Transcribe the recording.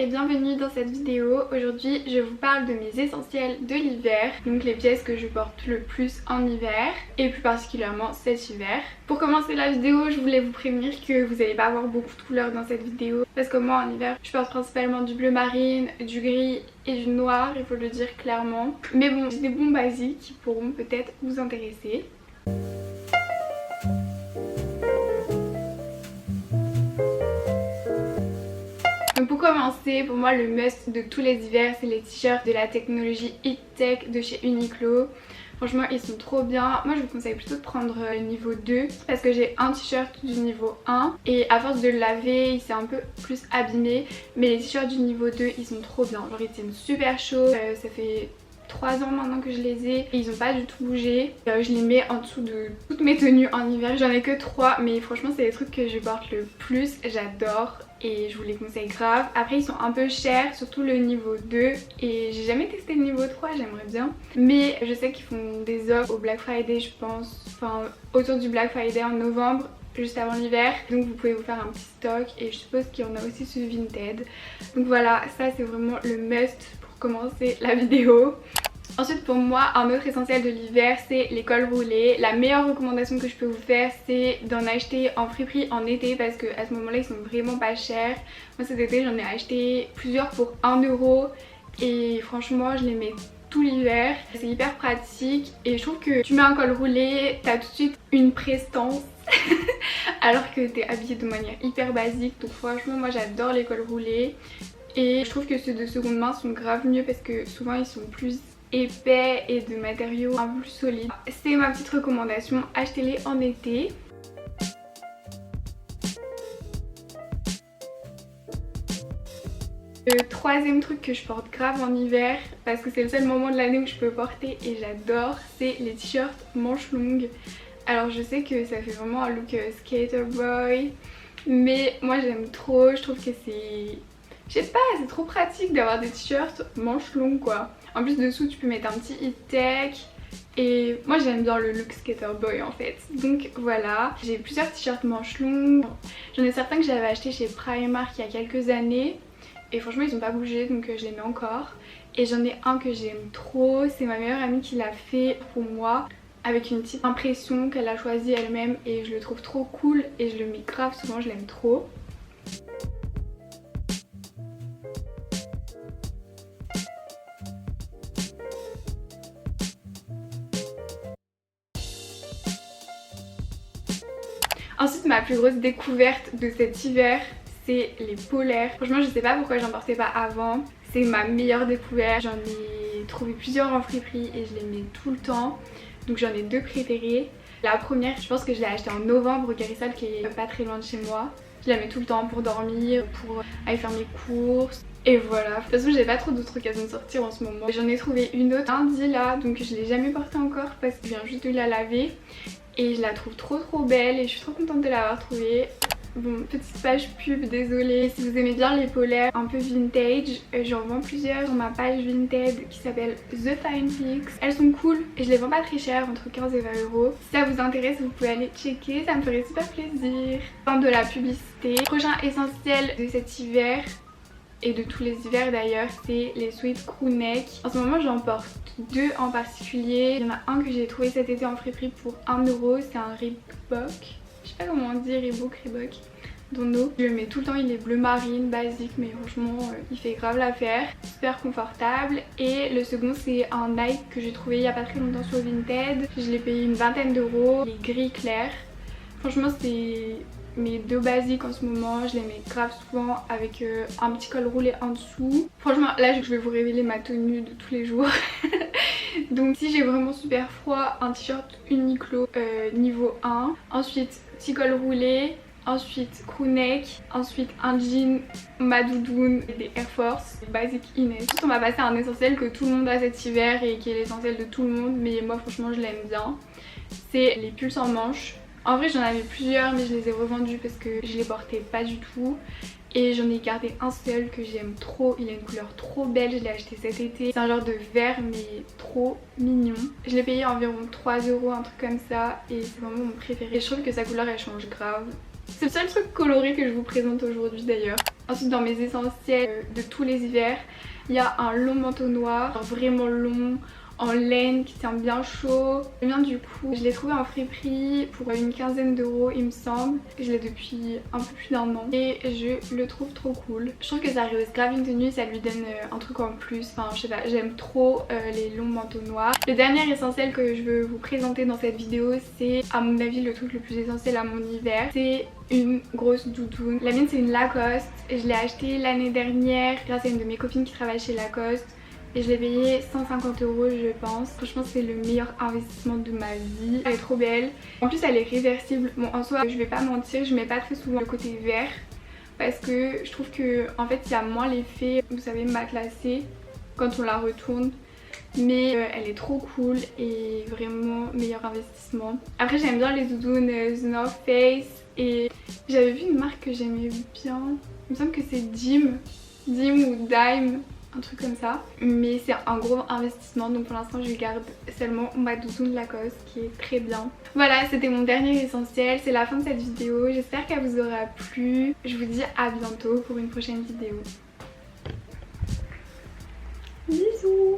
et bienvenue dans cette vidéo. Aujourd'hui je vous parle de mes essentiels de l'hiver, donc les pièces que je porte le plus en hiver et plus particulièrement cet hiver. Pour commencer la vidéo, je voulais vous prévenir que vous n'allez pas avoir beaucoup de couleurs dans cette vidéo parce que moi en hiver je porte principalement du bleu marine, du gris et du noir, il faut le dire clairement. Mais bon, j'ai des bons basiques qui pourront peut-être vous intéresser. Donc pour commencer, pour moi le must de tous les hivers, c'est les t-shirts de la technologie Heat Tech de chez Uniqlo. Franchement ils sont trop bien. Moi je vous conseille plutôt de prendre le niveau 2 parce que j'ai un t-shirt du niveau 1 et à force de le laver il s'est un peu plus abîmé. Mais les t-shirts du niveau 2 ils sont trop bien, genre ils tiennent super chaud. Ça fait 3 ans maintenant que je les ai et ils ont pas du tout bougé. Je les mets en dessous de toutes mes tenues en hiver. J'en ai que 3 mais franchement c'est les trucs que je porte le plus. J'adore et je vous les conseille grave. Après ils sont un peu chers, surtout le niveau 2 et j'ai jamais testé le niveau 3, j'aimerais bien. Mais je sais qu'ils font des offres au Black Friday je pense, enfin autour du Black Friday en novembre, juste avant l'hiver, donc vous pouvez vous faire un petit stock et je suppose qu'il y en a aussi sur Vinted. Donc voilà, ça c'est vraiment le must pour commencer la vidéo. Ensuite pour moi un autre essentiel de l'hiver c'est les cols roulés. La meilleure recommandation que je peux vous faire c'est d'en acheter en friperie en été parce que à ce moment là ils sont vraiment pas chers. Moi cet été j'en ai acheté plusieurs pour 1€ et franchement je les mets tout l'hiver. C'est hyper pratique et je trouve que tu mets un col roulé, t'as tout de suite une prestance alors que t'es habillée de manière hyper basique. Donc franchement moi j'adore les cols roulés et je trouve que ceux de seconde main sont grave mieux parce que souvent ils sont plus épais et de matériaux un peu plus solides. C'est ma petite recommandation, achetez-les en été. Le troisième truc que je porte grave en hiver, parce que c'est le seul moment de l'année où je peux porter et j'adore, c'est les t-shirts manches longues. Alors je sais que ça fait vraiment un look skater boy, mais moi j'aime trop, je trouve que c'est... Je sais pas, c'est trop pratique d'avoir des t-shirts manches longues quoi. En plus dessous tu peux mettre un petit Heat Tech et moi j'aime bien le look skater boy en fait. Donc voilà, j'ai plusieurs t-shirts manches longues. J'en ai certains que j'avais acheté chez Primark il y a quelques années et franchement ils ont pas bougé donc je les mets encore. Et j'en ai un que j'aime trop, c'est ma meilleure amie qui l'a fait pour moi avec une petite impression qu'elle a choisie elle-même et je le trouve trop cool et je le mets grave souvent, je l'aime trop. Ensuite ma plus grosse découverte de cet hiver c'est les polaires. Franchement je sais pas pourquoi j'en portais pas avant. C'est ma meilleure découverte. J'en ai trouvé plusieurs en friperie et je les mets tout le temps. Donc j'en ai deux préférées. La première je pense que je l'ai achetée en novembre au Carissal qui est pas très loin de chez moi. Je la mets tout le temps pour dormir, pour aller faire mes courses. Et voilà, de toute façon j'ai pas trop d'autres occasions de sortir en ce moment. J'en ai trouvé une autre lundi là, donc je l'ai jamais portée encore parce que je viens juste de la laver. Et je la trouve trop belle et je suis trop contente de l'avoir trouvée. Bon, petite page pub, désolée. Si vous aimez bien les polaires un peu vintage, j'en vends plusieurs sur ma page Vinted qui s'appelle The Fine Pics. Elles sont cool et je les vends pas très cher, entre 15 et 20€. Si ça vous intéresse, vous pouvez aller checker, ça me ferait super plaisir. Fin de la publicité. Prochain essentiel de cet hiver, et de tous les hivers d'ailleurs, c'est les sweats crew neck. En ce moment j'en porte deux en particulier. Il y en a un que j'ai trouvé cet été en friperie pour 1€, c'est un Reebok. Je sais pas comment on dit, Reebok. Don't know. Je le mets tout le temps, il est bleu marine, basique, mais franchement il fait grave l'affaire. Super confortable. Et le second c'est un Nike que j'ai trouvé il y a pas très longtemps sur Vinted. Je l'ai payé une vingtaine d'euros. Il est gris clair. Franchement c'est mes deux basiques en ce moment, je les mets grave souvent avec un petit col roulé en dessous. Franchement là je vais vous révéler ma tenue de tous les jours. Donc si j'ai vraiment super froid, un t-shirt Uniqlo niveau 1. Ensuite petit col roulé, ensuite crew neck, ensuite un jean, ma doudoune et des Air Force basic Inès. Ensuite on va passer à un essentiel que tout le monde a cet hiver et qui est l'essentiel de tout le monde, mais moi franchement je l'aime bien. C'est les pulls en manches. En vrai j'en avais plusieurs mais je les ai revendus parce que je les portais pas du tout. Et j'en ai gardé un seul que j'aime trop, il a une couleur trop belle, je l'ai acheté cet été. C'est un genre de vert mais trop mignon. Je l'ai payé environ 3€, un truc comme ça, et c'est vraiment mon préféré. Et je trouve que sa couleur elle change grave. C'est le seul truc coloré que je vous présente aujourd'hui d'ailleurs. Ensuite dans mes essentiels de tous les hivers, il y a un long manteau noir, vraiment long, en laine qui tient bien chaud. Le mien du coup, je l'ai trouvé en friperie pour une quinzaine d'euros il me semble. Je l'ai depuis un peu plus d'un an et je le trouve trop cool. Je trouve que ça rehausse grave une tenue, ça lui donne un truc en plus. Enfin je sais pas, j'aime trop les longs manteaux noirs. Le dernier essentiel que je veux vous présenter dans cette vidéo, c'est à mon avis le truc le plus essentiel à mon hiver. C'est une grosse doudoune. La mienne c'est une Lacoste et je l'ai achetée l'année dernière grâce à une de mes copines qui travaille chez Lacoste. Et je l'ai payé 150 € je pense. Franchement c'est le meilleur investissement de ma vie. Elle est trop belle. En plus elle est réversible. Bon en soi je vais pas mentir, je mets pas très souvent le côté vert. Parce que je trouve que en fait il y a moins l'effet, vous savez, matelassé quand on la retourne. Mais elle est trop cool et vraiment meilleur investissement. Après j'aime bien les doudounes The North Face. Et j'avais vu une marque que j'aimais bien. Il me semble que c'est Dim ou Dime, un truc comme ça, mais c'est un gros investissement donc pour l'instant je garde seulement ma doudoune Lacoste qui est très bien. Voilà, c'était mon dernier essentiel, c'est la fin de cette vidéo, j'espère qu'elle vous aura plu. Je vous dis à bientôt pour une prochaine vidéo. Bisous.